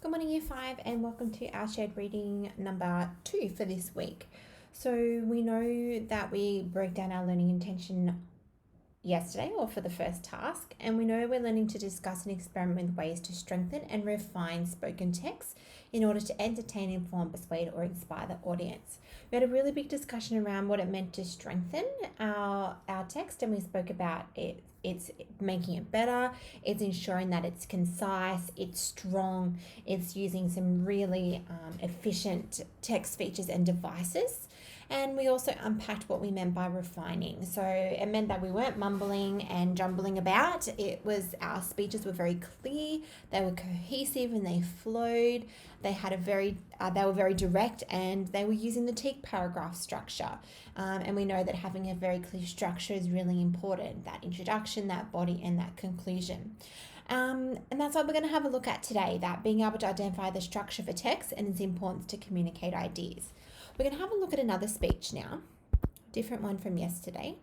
Good morning, Year 5, and welcome to our shared reading number 2 for this week. So we know that we broke down our learning intention yesterday, or for the first task, and we know we're learning to discuss and experiment with ways to strengthen and refine spoken text in order to entertain, inform, persuade, or inspire the audience. We had a really big discussion around what it meant to strengthen our text, and we spoke about it. It's making it better, it's ensuring that it's concise, it's strong, it's using some really efficient text features and devices. And we also unpacked what we meant by refining. So it meant that we weren't mumbling and jumbling about. It was our speeches were very clear, they were cohesive and they flowed. They were very direct, and they were using the Teak paragraph structure. And we know that having a very clear structure is really important, that introduction, that body, and that conclusion. And that's what we're going to have a look at today, that being able to identify the structure for text and its importance to communicate ideas. We're going to have a look at another speech now, different one from yesterday,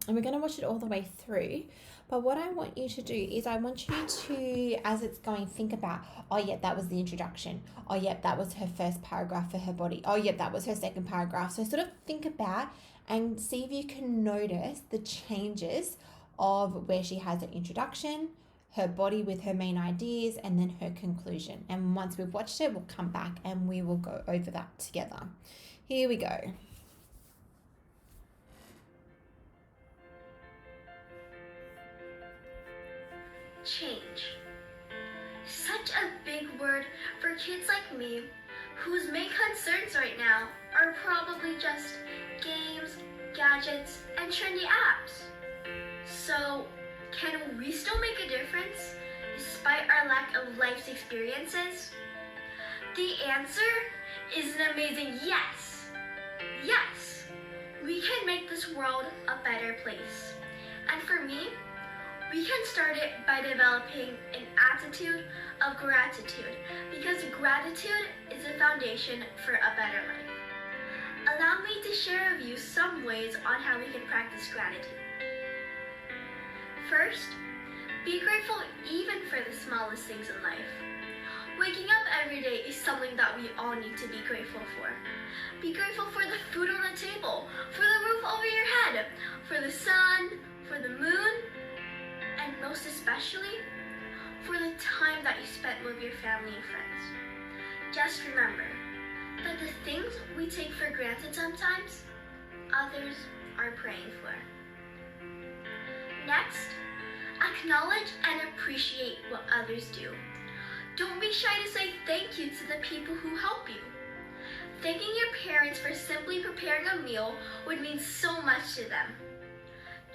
and we're going to watch it all the way through. But what I want you to do is I want you to, as it's going, think about, oh, yeah, that was the introduction. Oh, yeah, that was her first paragraph for her body. Oh, yeah, that was her second paragraph. So sort of think about and see if you can notice the changes of where she has her introduction, her body with her main ideas, and then her conclusion. And once we've watched it, we'll come back and we will go over that together. Here we go. Change. Such a big word for kids like me, whose main concerns right now are probably just games, gadgets, and trendy apps. So, can we still make a difference despite our lack of life's experiences? The answer is an amazing yes. Yes, we can make this world a better place. And for me, we can start it by developing an attitude of gratitude, because gratitude is the foundation for a better life. Allow me to share with you some ways on how we can practice gratitude. First, be grateful even for the smallest things in life. Waking up every day is something that we all need to be grateful for. Be grateful for the food on the table, for the roof over your head, for the sun, for the moon, and most especially, for the time that you spent with your family and friends. Just remember that the things we take for granted sometimes, others are praying for. Next, acknowledge and appreciate what others do. Don't be shy to say thank you to the people who help you. Thanking your parents for simply preparing a meal would mean so much to them.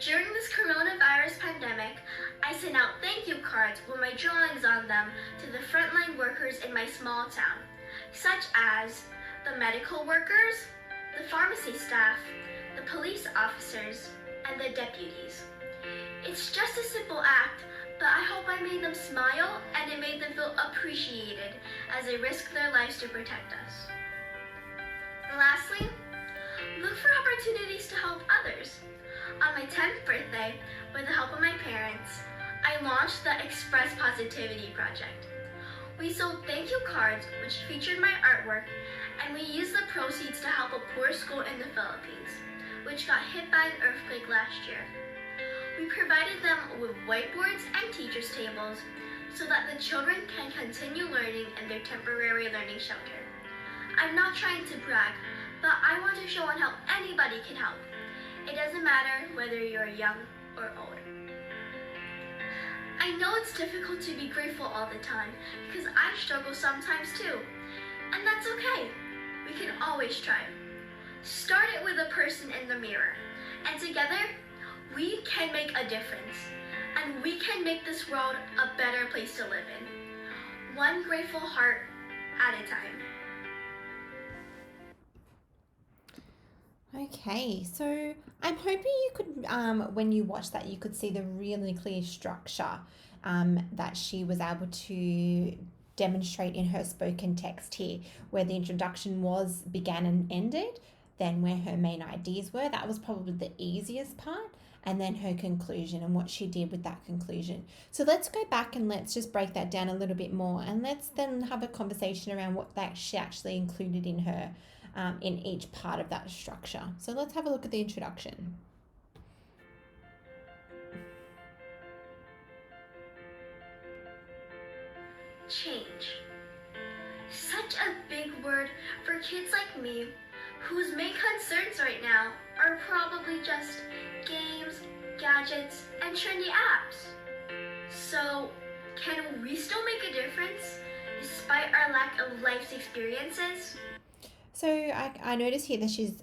During this coronavirus pandemic, I sent out thank you cards with my drawings on them to the frontline workers in my small town, such as the medical workers, the pharmacy staff, the police officers, and the deputies. It's just a simple act, but I hope I made them smile and it made them feel appreciated as they risk their lives to protect us. And lastly, look for opportunities to help others. On my 10th birthday, with the help of my parents, I launched the Express Positivity Project. We sold thank you cards which featured my artwork, and we used the proceeds to help a poor school in the Philippines, which got hit by an earthquake last year. We provided them with whiteboards and teachers' tables so that the children can continue learning in their temporary learning shelter. I'm not trying to brag, but I want to show on how anybody can help. It doesn't matter whether you're young or old. I know it's difficult to be grateful all the time because I struggle sometimes too. And that's okay. We can always try. Start it with a person in the mirror. And together, we can make a difference. And we can make this world a better place to live in. One grateful heart at a time. Okay, so I'm hoping you could, when you watch that, you could see the really clear structure that she was able to demonstrate in her spoken text here, where the introduction began and ended, then where her main ideas were. That was probably the easiest part. and then her conclusion and what she did with that conclusion. So let's go back and let's just break that down a little bit more, and let's then have a conversation around what that she actually included in her in each part of that structure. So let's have a look at the introduction. Change. Such a big word for kids like me, whose main concerns right now are probably just games, gadgets, and trendy apps. So, can we still make a difference despite our lack of life's experiences? So I notice here that she's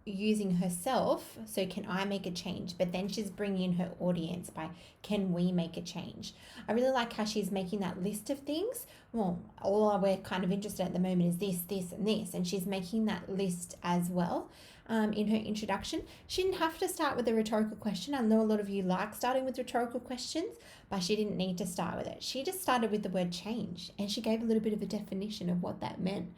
using herself, so can I make a change? But then she's bringing in her audience by can we make a change? I really like how she's making that list of things. Well, all we're kind of interested at the moment is this, this, and this. And she's making that list as well in her introduction. She didn't have to start with a rhetorical question. I know a lot of you like starting with rhetorical questions, but she didn't need to start with it. She just started with the word change, and she gave a little bit of a definition of what that meant.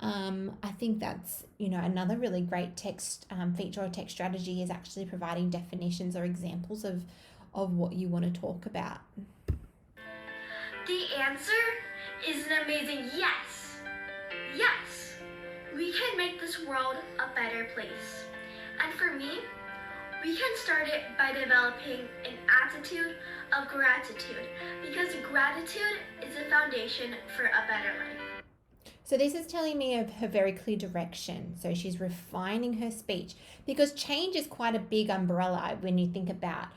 I think that's, another really great text feature or text strategy is actually providing definitions or examples of what you want to talk about. The answer is an amazing yes. Yes, we can make this world a better place. And for me, we can start it by developing an attitude of gratitude, because gratitude is the foundation for a better life. So this is telling me of her very clear direction. So she's refining her speech, because change is quite a big umbrella when you think about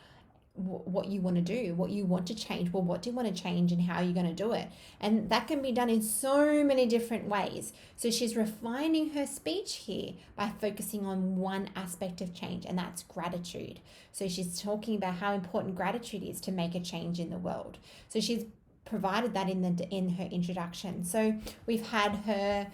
what you want to do, what you want to change. Well, what do you want to change and how are you going to do it? And that can be done in so many different ways. So she's refining her speech here by focusing on one aspect of change, and that's gratitude. So she's talking about how important gratitude is to make a change in the world. So she's provided that in her introduction. So we've had her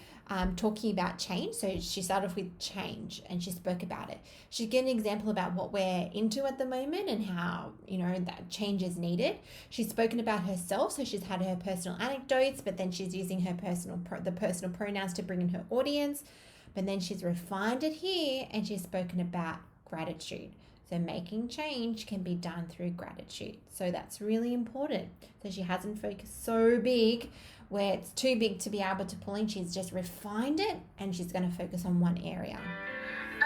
talking about change. So she started off with change and she spoke about it. She gave an example about what we're into at the moment and how, that change is needed. She's spoken about herself. So she's had her personal anecdotes, but then she's using her the personal pronouns to bring in her audience. But then she's refined it here and she's spoken about gratitude. So making change can be done through gratitude. So that's really important. So she hasn't focused so big where it's too big to be able to pull in. She's just refined it and she's going to focus on one area.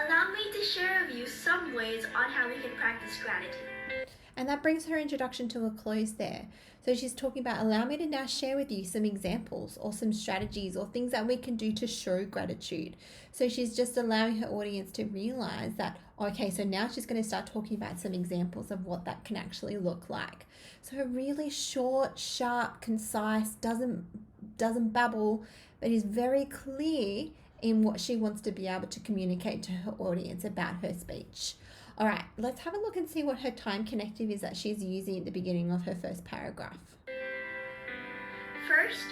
Allow me to share with you some ways on how we can practice gratitude. And that brings her introduction to a close there. So she's talking about, allow me to now share with you some examples or some strategies or things that we can do to show gratitude. So she's just allowing her audience to realize that, okay, so now she's going to start talking about some examples of what that can actually look like. So really short, sharp, concise, doesn't babble, but is very clear in what she wants to be able to communicate to her audience about her speech. All right, let's have a look and see what her time connective is that she's using at the beginning of her first paragraph. First,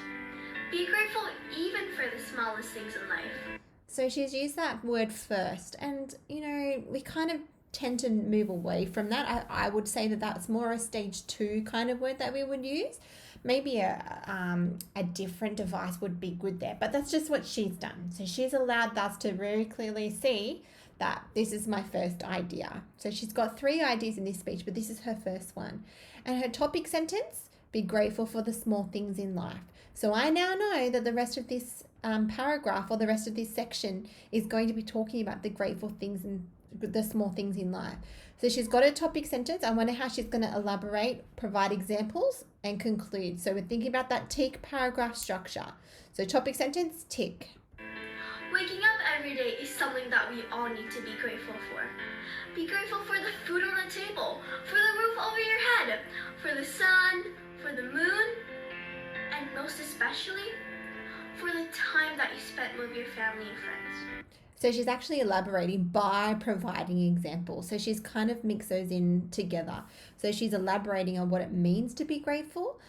be grateful even for the smallest things in life. So she's used that word first, and we kind of tend to move away from that. I would say that that's more a stage 2 kind of word that we would use. Maybe a different device would be good there, but that's just what she's done. So she's allowed us to very clearly see that this is my first idea. So she's got 3 ideas in this speech, but this is her first one. And her topic sentence, be grateful for the small things in life. So I now know that the rest of this paragraph or the rest of this section is going to be talking about the grateful things and the small things in life. So she's got a topic sentence. I wonder how she's going to elaborate, provide examples, and conclude. So we're thinking about that tick paragraph structure. So topic sentence, tick. Waking up every day is something that we all need to be grateful for. Be grateful for the food on the table, for the roof over your head, for the sun, for the moon, and most especially, for the time that you spent with your family and friends. So she's actually elaborating by providing examples. So she's kind of mixed those in together. So she's elaborating on what it means to be grateful.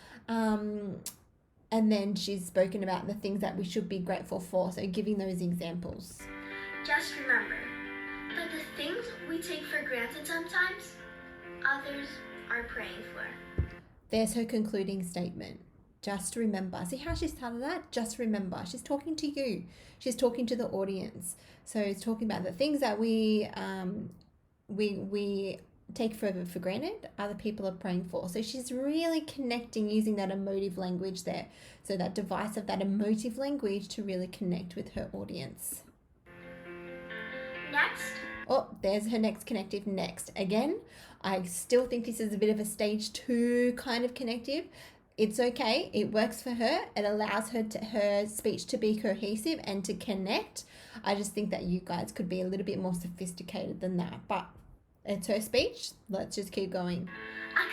And then she's spoken about the things that we should be grateful for. So giving those examples. Just remember that the things we take for granted sometimes, others are praying for. There's her concluding statement. Just remember. See how she started that? Just remember. She's talking to you. She's talking to the audience. So it's talking about the things that we take for granted, other people are praying for. So she's really connecting using that emotive language there. So that device of that emotive language to really connect with her audience. Next. Oh, there's her next connective. Next. Again, I still think this is a bit of a stage 2 kind of connective. It's okay. It works for her. It allows her speech to be cohesive and to connect. I just think that you guys could be a little bit more sophisticated than that. But it's her speech. Let's just keep going.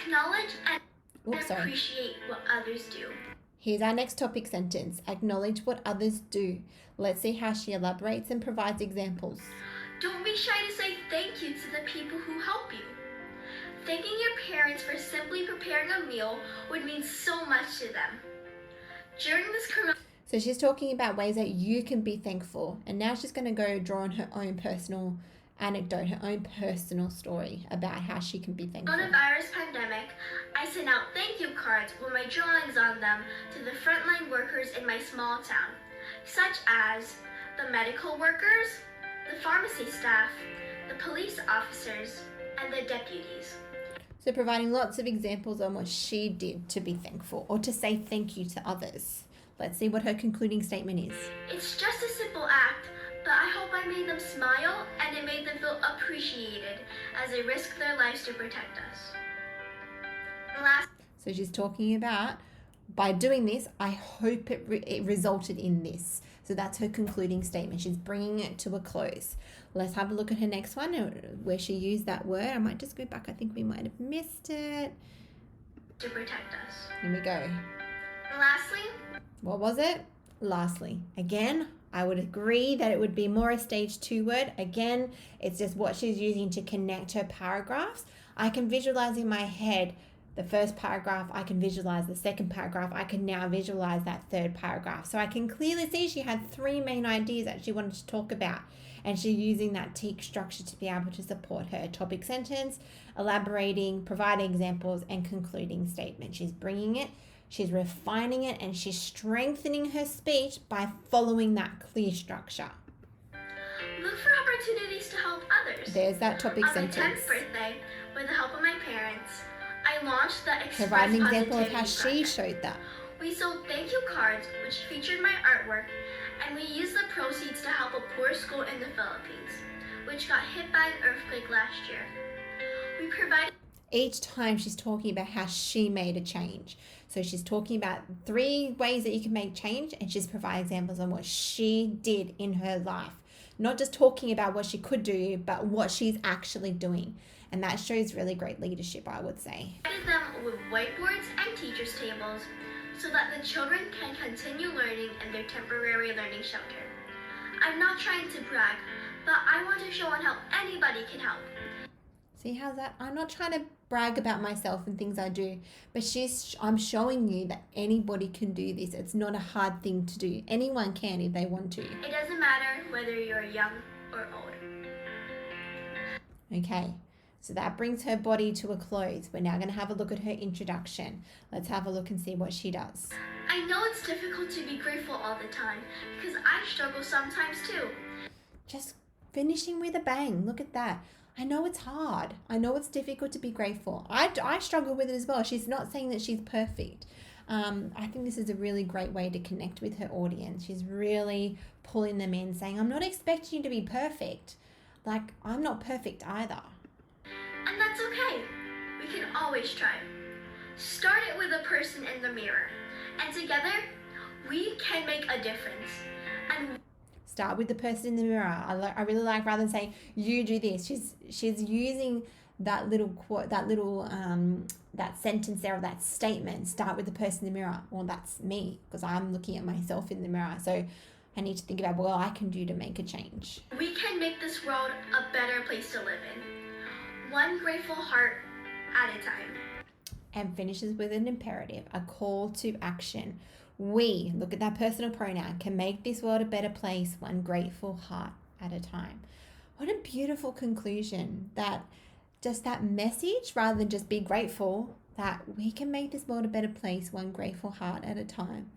Acknowledge and appreciate what others do. Here's our next topic sentence. Acknowledge what others do. Let's see how she elaborates and provides examples. Don't be shy to say thank you to the people who help you. Thanking your parents for simply preparing a meal would mean so much to them. During this So she's talking about ways that you can be thankful. And now she's going to go draw on her own personal anecdote, her own personal story about how she can be thankful. Coronavirus pandemic, I sent out thank you cards with my drawings on them to the frontline workers in my small town, such as the medical workers, the pharmacy staff, the police officers, and the deputies. So providing lots of examples on what she did to be thankful or to say thank you to others. Let's see what her concluding statement is. It's just a simple act, but I hope I made them smile and it made them feel appreciated as they risk their lives to protect us. So she's talking about, by doing this, I hope it resulted in this. So that's her concluding statement. She's bringing it to a close. Let's have a look at her next one where she used that word. I might just go back. I think we might have missed it. To protect us. Here we go. And lastly. What was it? Lastly. Again, I would agree that it would be more a stage 2 word. Again, it's just what she's using to connect her paragraphs. I can visualize in my head the first paragraph, I can visualize the second paragraph, I can now visualize that third paragraph. So I can clearly see she had 3 main ideas that she wanted to talk about, and she's using that teak structure to be able to support her topic sentence, elaborating, providing examples, and concluding statement. She's bringing it, she's refining it, and she's strengthening her speech by following that clear structure. Look for opportunities to help others. There's that topic sentence. On my 10th birthday, with the help of my parents, I launched the Express Provide an example of Positivity how she project. showed that. We sold thank you cards, which featured my artwork, and we used the proceeds to help a poor school in the Philippines, which got hit by an earthquake last year. We provided. Each time she's talking about how she made a change. So she's talking about 3 ways that you can make change, and she's providing examples on what she did in her life. Not just talking about what she could do, but what she's actually doing. And that shows really great leadership, I would say. Provided them with whiteboards and teachers' tables so that the children can continue learning in their temporary learning shelter. I'm not trying to brag, but I want to show on how anybody can help. See how's that? I'm not trying to brag about myself and things I do, but I'm showing you that anybody can do this. It's not a hard thing to do. Anyone can if they want to. It doesn't matter whether you're young or old. Okay. So that brings her body to a close. We're now going to have a look at her introduction. Let's have a look and see what she does. I know it's difficult to be grateful all the time because I struggle sometimes too. Just finishing with a bang. Look at that. I know it's hard. I know it's difficult to be grateful. I struggle with it as well. She's not saying that she's perfect. I think this is a really great way to connect with her audience. She's really pulling them in, saying, I'm not expecting you to be perfect. Like, I'm not perfect either. And that's okay. We can always try. Start it with a person in the mirror. And together, we can make a difference. And start with the person in the mirror. I really like, rather than saying, you do this. She's using that little quote, that sentence there, or that statement. Start with the person in the mirror. Well, that's me, because I'm looking at myself in the mirror. So I need to think about what I can do to make a change. We can make this world a better place to live in. One grateful heart at a time. And finishes with an imperative, a call to action. We, look at that personal pronoun, can make this world a better place, one grateful heart at a time. What a beautiful conclusion. That just that message, rather than just be grateful, that we can make this world a better place, one grateful heart at a time.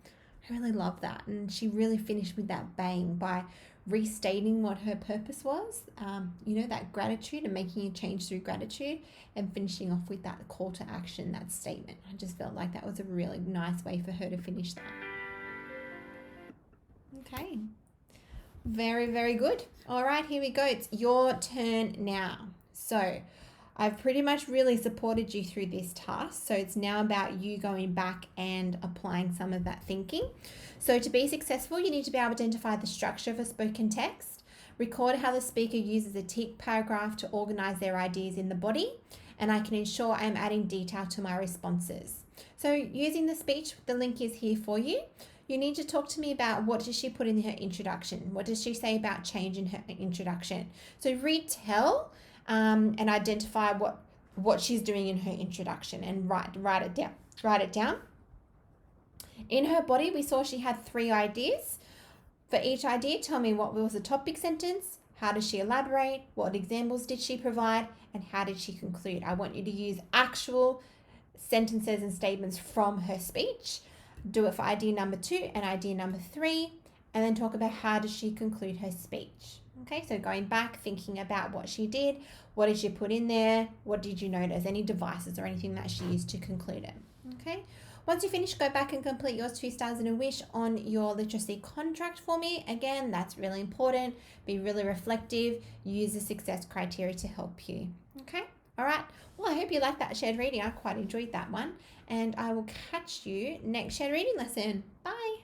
I really love that. And she really finished with that bang by restating what her purpose was, that gratitude and making a change through gratitude, and finishing off with that call to action, that statement. I just felt like that was a really nice way for her to finish that. Okay. Very, very good. All right, here we go. It's your turn now. So I've pretty much really supported you through this task. So it's now about you going back and applying some of that thinking. So to be successful, you need to be able to identify the structure of a spoken text, record how the speaker uses a tick paragraph to organize their ideas in the body, and I can ensure I'm adding detail to my responses. So using the speech, the link is here for you. You need to talk to me about what does she put in her introduction? What does she say about change in her introduction? So retell and identify what she's doing in her introduction, and write it down. Write it down. In her body, we saw she had 3 ideas. For each idea, tell me what was the topic sentence, how does she elaborate, what examples did she provide, and how did she conclude. I want you to use actual sentences and statements from her speech. Do it for idea number 2 and idea number 3, and then talk about how does she conclude her speech. Okay, so going back, thinking about what she did, what did she put in there, what did you notice, any devices or anything that she used to conclude it. Okay, once you finish, go back and complete your 2 stars and a wish on your literacy contract for me. Again, that's really important. Be really reflective. Use the success criteria to help you. Okay, all right. Well, I hope you liked that shared reading. I quite enjoyed that one. And I will catch you next shared reading lesson. Bye.